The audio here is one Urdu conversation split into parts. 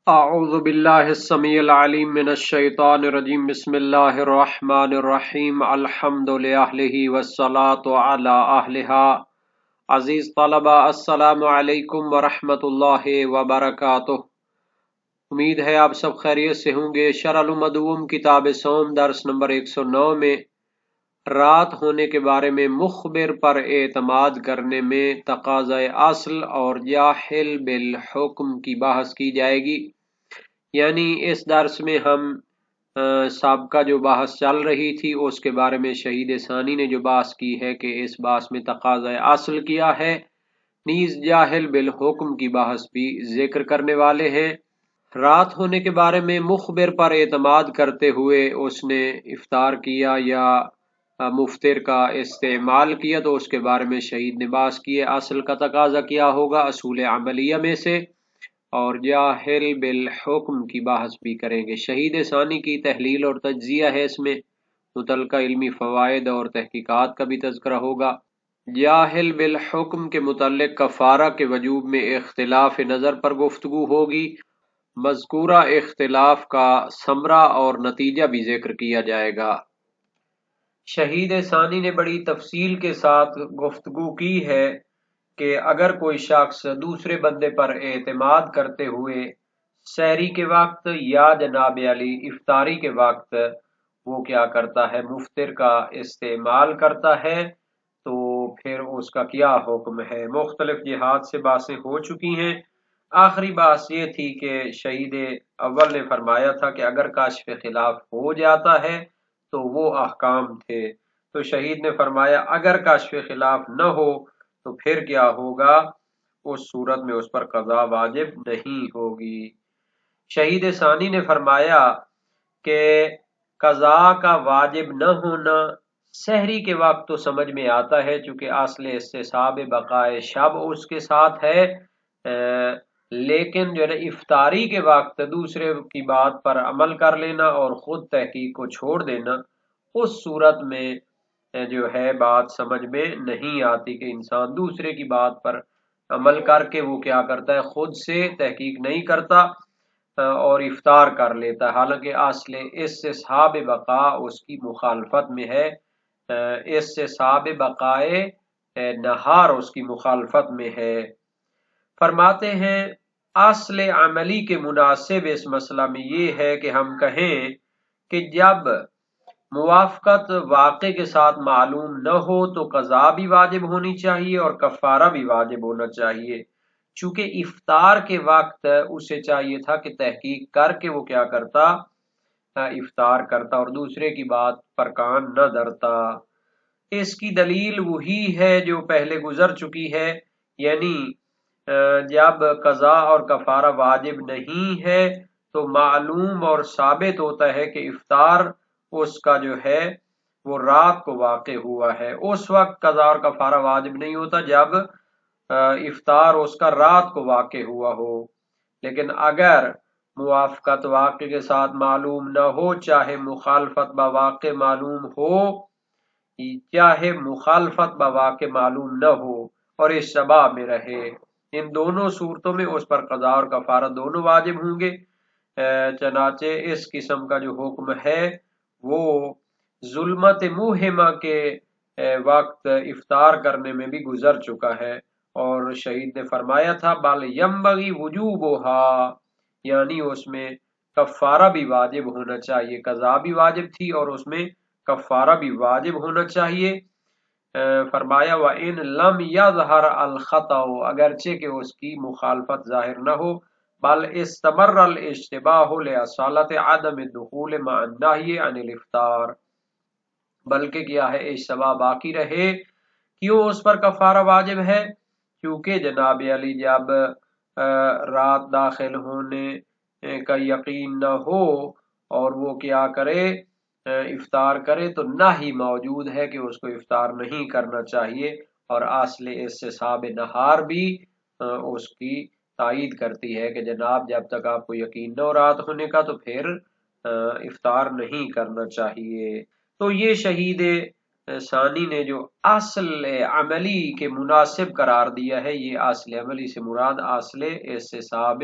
اعوذ باللہ السمیع العلیم من الشیطان الرجیم بسم اللہ الرحمن الرحیم الحمد للہ والصلاة علی اہلہا۔ عزیز طلبہ، السلام علیکم ورحمۃ اللہ وبرکاتہ۔ امید ہے آپ سب خیریت سے ہوں گے۔ شرح المدوم کتاب سوم درس نمبر 109 میں رات ہونے کے بارے میں مخبر پر اعتماد کرنے میں تقاضۂ اصل اور جاہل بالحکم کی بحث کی جائے گی۔ یعنی اس درس میں ہم سابقہ جو بحث چل رہی تھی اس کے بارے میں شہید ثانی نے جو بحث کی ہے کہ اس بحث میں تقاضۂ اصل کیا ہے، نیز جاہل بالحکم کی بحث بھی ذکر کرنے والے ہیں۔ رات ہونے کے بارے میں مخبر پر اعتماد کرتے ہوئے اس نے افطار کیا یا مفطر کا استعمال کیا تو اس کے بارے میں شہید نے بحث کی ہے۔ اصل کا تقاضا کیا ہوگا اصول عملیہ میں سے، اور جاہل بالحکم کی بحث بھی کریں گے۔ شہید ثانی کی تحلیل اور تجزیہ ہے، اس میں متعلقہ علمی فوائد اور تحقیقات کا بھی تذکرہ ہوگا۔ جاہل بالحکم کے متعلق کفارہ کے وجوب میں اختلاف نظر پر گفتگو ہوگی۔ مذکورہ اختلاف کا ثمرہ اور نتیجہ بھی ذکر کیا جائے گا۔ شہید ثانی نے بڑی تفصیل کے ساتھ گفتگو کی ہے کہ اگر کوئی شخص دوسرے بندے پر اعتماد کرتے ہوئے سحری کے وقت یا جناب علی افطاری کے وقت وہ کیا کرتا ہے، مفطر کا استعمال کرتا ہے، تو پھر اس کا کیا حکم ہے۔ مختلف جہات سے باتیں ہو چکی ہیں۔ آخری بات یہ تھی کہ شہید اول نے فرمایا تھا کہ اگر کاشف خلاف ہو جاتا ہے تو وہ احکام تھے، تو شہید نے فرمایا اگر کاشف خلاف نہ ہو تو پھر کیا ہوگا، اس صورت میں اس پر قضا واجب نہیں ہوگی۔ شہید ثانی نے فرمایا کہ قضا کا واجب نہ ہونا سحری کے وقت تو سمجھ میں آتا ہے، چونکہ اصل استصحاب بقائے شب اس کے ساتھ ہے، لیکن جو ہے افطاری کے وقت دوسرے کی بات پر عمل کر لینا اور خود تحقیق کو چھوڑ دینا، اس صورت میں جو ہے بات سمجھ میں نہیں آتی کہ انسان دوسرے کی بات پر عمل کر کے وہ کیا کرتا ہے، خود سے تحقیق نہیں کرتا اور افطار کر لیتا ہے، حالانکہ اصل استصحاب بقا اس کی مخالفت میں ہے، استصحاب بقائے نہار اس کی مخالفت میں ہے۔ فرماتے ہیں اصل عملی کے مناسب اس مسئلہ میں یہ ہے کہ ہم کہیں کہ جب موافقت واقع کے ساتھ معلوم نہ ہو تو قضا بھی واجب ہونی چاہیے اور کفارہ بھی واجب ہونا چاہیے، چونکہ افطار کے وقت اسے چاہیے تھا کہ تحقیق کر کے وہ کیا کرتا، افطار کرتا اور دوسرے کی بات پر کان نہ دھرتا۔ اس کی دلیل وہی ہے جو پہلے گزر چکی ہے، یعنی جب قضا اور کفارہ واجب نہیں ہے تو معلوم اور ثابت ہوتا ہے کہ افطار اس کا جو ہے وہ رات کو واقع ہوا ہے، اس وقت قضا اور کفارہ واجب نہیں ہوتا جب افطار اس کا رات کو واقع ہوا ہو۔ لیکن اگر موافقت واقع کے ساتھ معلوم نہ ہو، چاہے مخالفت بواقع معلوم ہو، چاہے مخالفت بواقع معلوم نہ ہو اور اس شبہ میں رہے، ان دونوں صورتوں میں اس پر قضا اور کفارہ دونوں واجب ہوں گے۔ چنانچہ اس قسم کا جو حکم ہے وہ ظلمت موہمہ کے وقت افطار کرنے میں بھی گزر چکا ہے، اور شہید نے فرمایا تھا بل ینبغی وجوبھا، یعنی اس میں کفارہ بھی واجب ہونا چاہیے، قضا بھی واجب تھی اور اس میں کفارہ بھی واجب ہونا چاہیے۔ فرمایا وَإِن لَمْ يَظْهَرْ الْخَطَأُ، اگرچہ کہ اس کی مخالفت ظاہر نہ ہو، بل استمر الاشتباہ لأصالة عدم الدخول مع النہی عن الافطار، بلکہ کیا ہے اشتباہ باقی رہے۔ کیوں اس پر کفارہ واجب ہے؟ کیونکہ جناب علی جب رات داخل ہونے کا یقین نہ ہو اور وہ کیا کرے، افطار کرے، تو نہ ہی موجود ہے کہ اس کو افطار نہیں کرنا چاہیے، اور اصل استصحاب نہار بھی اس کی تائید کرتی ہے کہ جناب جب تک آپ کو یقین نہ ہو رات ہونے کا تو پھر افطار نہیں کرنا چاہیے۔ تو یہ شہید ثانی نے جو اصل عملی کے مناسب قرار دیا ہے، یہ اصل عملی سے مراد اصل استصحاب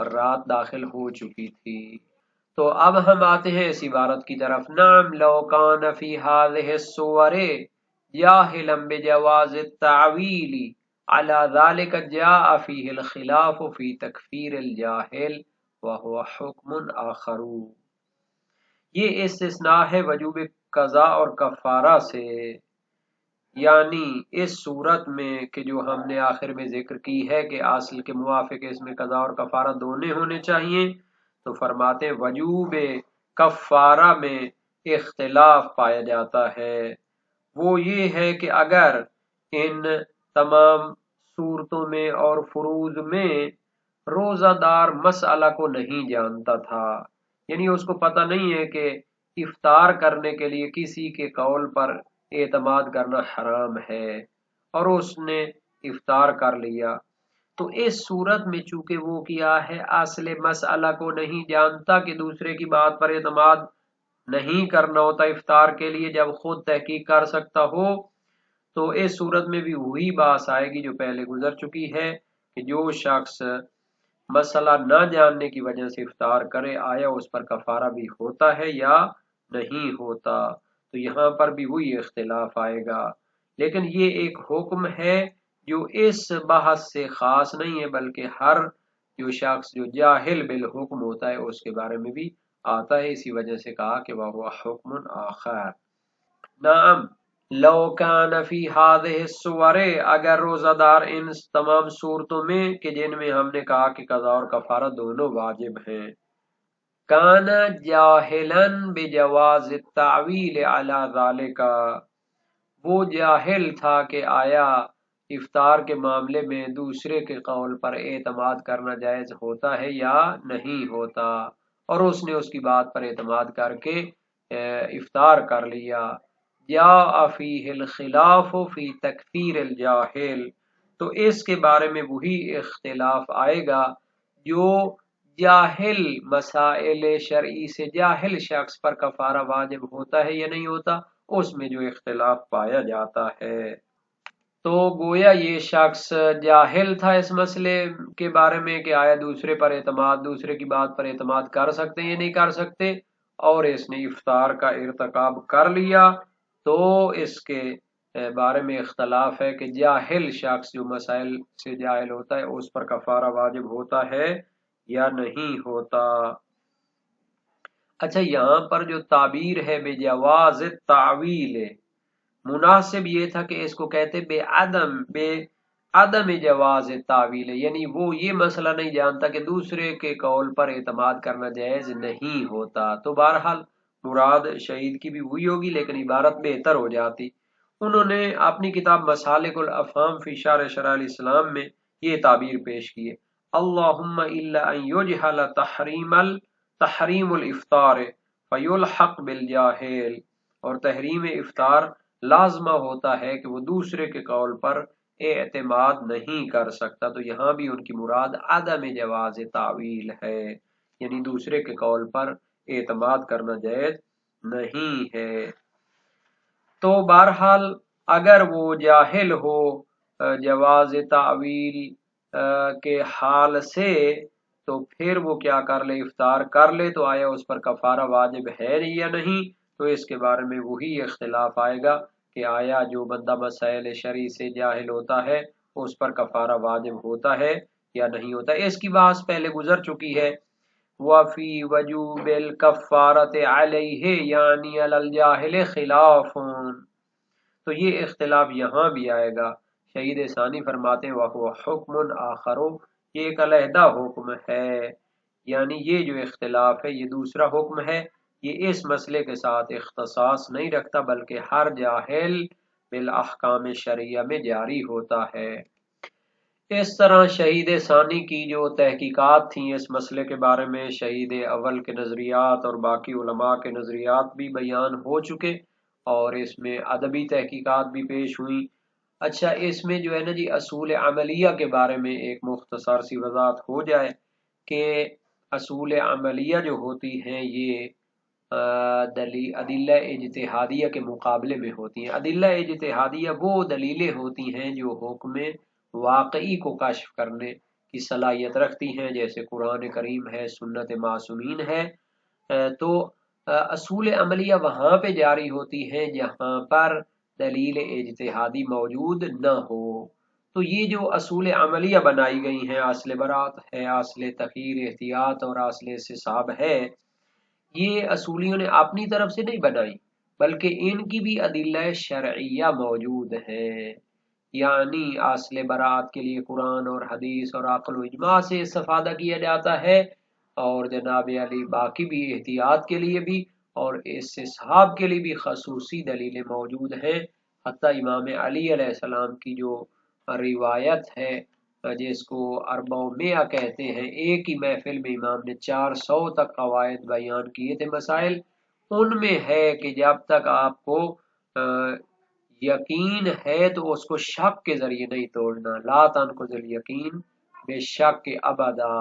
اور رات داخل ہو چکی تھی۔ تو اب ہم آتے ہیں اس عبارت کی طرف، نعم لو کان فی هذه الصور جاہلا بجواز التعویل على ذلك جاء فيه الخلاف في تکفیر الجاہل وهو حکم آخر۔ یہ استثناء ہے وجوب قضا اور کفارہ سے، یعنی اس صورت میں کہ جو ہم نے آخر میں ذکر کی ہے کہ اصل کے موافق اس میں قضا اور کفارہ دونوں ہونے چاہیے، تو فرماتے ہیں وجوب کفارہ میں اختلاف پایا جاتا ہے۔ وہ یہ ہے کہ اگر ان تمام صورتوں میں اور فروض میں روزہ دار مسئلہ کو نہیں جانتا تھا، یعنی اس کو پتہ نہیں ہے کہ افطار کرنے کے لیے کسی کے قول پر اعتماد کرنا حرام ہے، اور اس نے افطار کر لیا، تو اس صورت میں چونکہ وہ کیا ہے اصل مسئلہ کو نہیں جانتا کہ دوسرے کی بات پر اعتماد نہیں کرنا ہوتا افطار کے لیے جب خود تحقیق کر سکتا ہو، تو اس صورت میں بھی وہی بات آئے گی جو پہلے گزر چکی ہے کہ جو شخص مسئلہ نہ جاننے کی وجہ سے افطار کرے آیا اس پر کفارہ بھی ہوتا ہے یا نہیں ہوتا، تو یہاں پر بھی وہی اختلاف آئے گا۔ لیکن یہ ایک حکم ہے جو اس بحث سے خاص نہیں ہے، بلکہ ہر جو شخص جو جاہل بالحکم ہوتا ہے اس کے بارے میں بھی آتا ہے، اسی وجہ سے کہا کہ وہ حکم آخر۔ نعم لو کان فی هذه الصور، اگر روزہ دار ان تمام صورتوں میں کہ جن میں ہم نے کہا کہ قضا اور کفارہ دونوں واجب ہیں، کان جاہلا بجواز التعویل علی ذالک، وہ جاہل تھا کہ آیا افطار کے معاملے میں دوسرے کے قول پر اعتماد کرنا جائز ہوتا ہے یا نہیں ہوتا، اور اس نے اس کی بات پر اعتماد کر کے افطار کر لیا، جاء فیہ الخلاف فی تکفیر الجاہل، تو اس کے بارے میں وہی اختلاف آئے گا جو جاہل مسائل شرعی سے جاہل شخص پر کفارہ واجب ہوتا ہے یا نہیں ہوتا، اس میں جو اختلاف پایا جاتا ہے۔ تو گویا یہ شخص جاہل تھا اس مسئلے کے بارے میں کہ آیا دوسرے پر اعتماد، دوسرے کی بات پر اعتماد کر سکتے ہیں یا نہیں کر سکتے، اور اس نے افطار کا ارتکاب کر لیا، تو اس کے بارے میں اختلاف ہے کہ جاہل شخص جو مسائل سے جاہل ہوتا ہے اس پر کفارہ واجب ہوتا ہے یا نہیں ہوتا۔ اچھا، یہاں پر جو تعبیر ہے بے جواز تعویل، مناسب یہ تھا کہ اس کو کہتے بے عدم جواز تعویل، یعنی وہ یہ مسئلہ نہیں جانتا کہ دوسرے کے قول پر اعتماد کرنا جائز نہیں ہوتا، تو بہرحال مراد شہید کی بھی وہی ہوگی، لیکن عبارت بہتر ہو جاتی۔ انہوں نے اپنی کتاب مسالک الافہام فی شرح شرائع الاسلام میں یہ تعبیر پیش کی ہے، اللہم الا ان یجہل تحریم الافطار فیلحق بالجاہل، اور تحریم افطار لازمہ ہوتا ہے کہ وہ دوسرے کے قول پر اعتماد نہیں کر سکتا، تو یہاں بھی ان کی مراد عدم جواز تعویل ہے، یعنی دوسرے کے قول پر اعتماد کرنا جائز نہیں ہے۔ تو بہرحال اگر وہ جاہل ہو جواز تعویل کے حال سے، تو پھر وہ کیا کر لے، افطار کر لے، تو آیا اس پر کفارہ واجب ہے یا نہیں، تو اس کے بارے میں وہی اختلاف آئے گا کہ آیا جو بندہ مسائل شرعی سے جاہل ہوتا ہے اس پر کفارہ واجب ہوتا ہے یا نہیں ہوتا۔ اس کی بحث پہلے گزر چکی ہے، وفی وجوب الکفارۃ علیہ یعنی علی الجاہل خلاف، تو یہ اختلاف یہاں بھی آئے گا۔ شہید ثانی فرماتے ہیں وَهُوَ حُکْمٌ آخر، یہ ایک علیحدہ حکم ہے، یعنی یہ جو اختلاف ہے یہ دوسرا حکم ہے، یہ اس مسئلے کے ساتھ اختصاص نہیں رکھتا بلکہ ہر جاہل بالاحکام شرعیہ میں جاری ہوتا ہے۔ اس طرح شہید ثانی کی جو تحقیقات تھیں اس مسئلے کے بارے میں، شہید اول کے نظریات اور باقی علماء کے نظریات بھی بیان ہو چکے، اور اس میں ادبی تحقیقات بھی پیش ہوئی۔ اچھا، اس میں جو ہے نا جی اصول عملیہ کے بارے میں ایک مختصر سی وضاحت ہو جائے کہ اصول عملیہ جو ہوتی ہیں یہ ادلہ اجتہادیہ کے مقابلے میں ہوتی ہیں۔ ادلہ اجتہادیہ وہ دلیلیں ہوتی ہیں جو حکم واقعی کو کشف کرنے کی صلاحیت رکھتی ہیں، جیسے قرآن کریم ہے، سنت معصومین ہے، تو اصول عملیہ وہاں پہ جاری ہوتی ہیں جہاں پر دلیل اجتہادی موجود نہ ہو۔ تو یہ جو اصول عملیہ بنائی گئی ہیں، اصل برات ہے، اصل تخیر احتیاط اور اصل استصحاب ہے، یہ اصولیوں نے اپنی طرف سے نہیں بنائی، بلکہ ان کی بھی ادلہ شرعیہ موجود ہیں۔ یعنی اصل برات کے لیے قرآن اور حدیث اور عقل و اجماع سے استفادہ کیا جاتا ہے، اور جناب علی باقی بھی احتیاط کے لیے بھی اور استصحاب کے لیے بھی خصوصی دلیلیں موجود ہیں۔ حتیٰ امام علی علیہ السلام کی جو روایت ہے، جس کو 400 کہتے ہیں، ایک ہی محفل میں امام نے 400 تک قواعد بیان کیے تھے مسائل، ان میں ہے کہ جب تک آپ کو یقین ہے تو اس کو شک کے ذریعے نہیں توڑنا، لا تنقض الیقین بے شک کے ابدا۔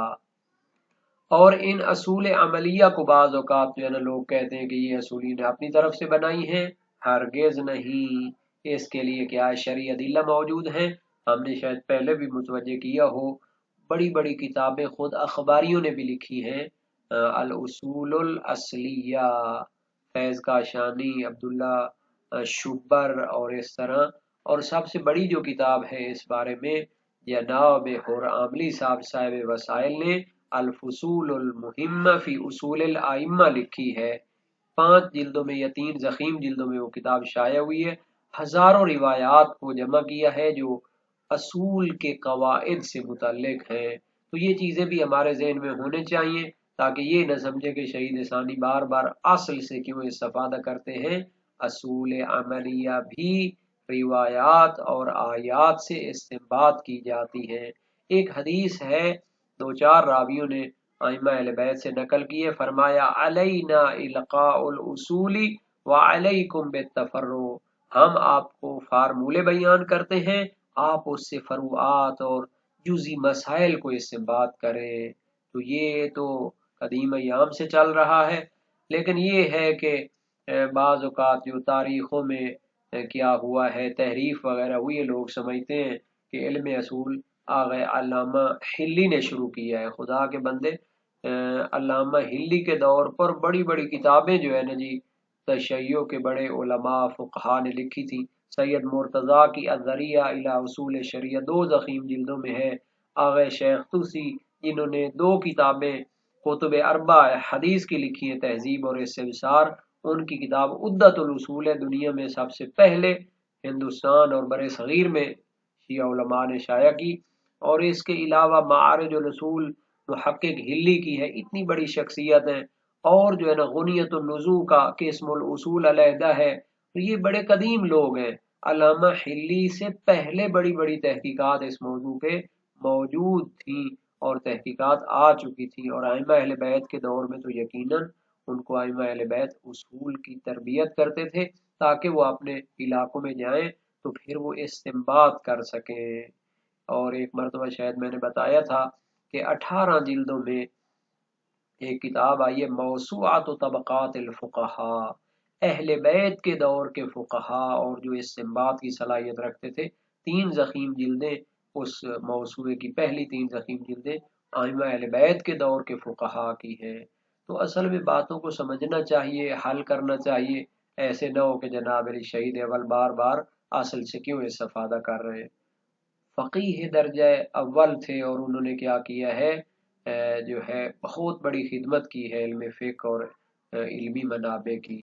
اور ان اصول عملیہ کو بعض اوقات جو ہے نا لوگ کہتے ہیں کہ یہ اصولی نے اپنی طرف سے بنائی ہیں، ہرگز نہیں، اس کے لیے کیا شرعی ادلہ موجود ہیں۔ ہم نے شاید پہلے بھی متوجہ کیا ہو، بڑی بڑی کتابیں خود اخباریوں نے بھی لکھی ہیں، الاصول الاصلیہ، فیض کاشانی، عبداللہ شبر اور اس طرح، اور سب سے بڑی جو کتاب ہے اس بارے میں جناب عاملی صاحب وسائل نے الفصول المہمہ فی اصول الائمہ لکھی ہے، 5 جلدوں میں یا 3 ضخیم جلدوں میں وہ کتاب شائع ہوئی ہے، ہزاروں روایات کو جمع کیا ہے جو اصول کے قواعد سے متعلق ہیں۔ تو یہ چیزیں بھی ہمارے ذہن میں ہونے چاہیے، تاکہ یہ نہ سمجھے کہ شہید ثانی بار بار اصل سے کیوں استفادہ کرتے ہیں۔ اصول عملیہ بھی روایات اور آیات سے استنباط کی جاتی ہیں۔ ایک حدیث ہے، 2-4 راویوں نے ائمہ اہل بیت سے نقل کی ہے، فرمایا علینا القاء الاصول وعلیکم بالتفرع، ہم آپ کو فارمولے بیان کرتے ہیں، آپ اس سے فروعات اور جزئی مسائل کو استنباط کریں۔ تو یہ تو قدیم ایام سے چل رہا ہے، لیکن یہ ہے کہ بعض اوقات جو تاریخوں میں کیا ہوا ہے، تحریف وغیرہ ہوئی ہے، لوگ سمجھتے ہیں کہ علم اصول آغا علامہ حلی نے شروع کیا ہے۔ خدا کے بندے، علامہ حلی کے دور پر بڑی بڑی کتابیں جو ہے نا جی تشیع کے بڑے علماء فقہا نے لکھی تھی۔ سید مرتضیٰ کی الذریعہ الی اصول شریعہ 2 ضخیم جلدوں میں ہے۔ آغا شیخ طوسی جنہوں نے 2 کتابیں کتب 4 حدیث کی لکھی ہیں، تہذیب اور استبصار، ان کی کتاب عدت الاصول ہے، دنیا میں سب سے پہلے ہندوستان اور بر صغیر میں شیعہ علماء نے شائع کی۔ اور اس کے علاوہ معارج الاصول محقق حلی کی ہے، اتنی بڑی شخصیت ہیں۔ اور جو ہے نا غنیت النزوع کا قسم الاصول علیحدہ ہے۔ تو یہ بڑے قدیم لوگ ہیں، علامہ حلی سے پہلے بڑی بڑی تحقیقات اس موضوع پہ موجود تھیں اور تحقیقات آ چکی تھی، اور ائمہ اہل بیت کے دور میں تو یقیناً ان کو ائمہ اہل بیت اصول کی تربیت کرتے تھے تاکہ وہ اپنے علاقوں میں جائیں تو پھر وہ استنباط کر سکیں۔ اور ایک مرتبہ شاید میں نے بتایا تھا کہ 18 جلدوں میں ایک کتاب آئی ہے، موسوعۃ طبقات الفقہاء، اہل بیت کے دور کے فقہا اور جو استنباط کی صلاحیت رکھتے تھے، 3 ضخیم جلدیں اس موسوعے کی، پہلی 3 ضخیم جلدیں ائمہ اہل بیت کے دور کے فقہا کی ہیں۔ تو اصل میں باتوں کو سمجھنا چاہیے، حل کرنا چاہیے، ایسے نہ ہو کہ جناب علی شہید اول بار بار اصل سے کیوں استفادہ کر رہے ہیں۔ فقیہ درجہ اول تھے اور انہوں نے کیا کیا ہے، جو ہے بہت بڑی خدمت کی ہے علم فقہ اور علمی منابع کی۔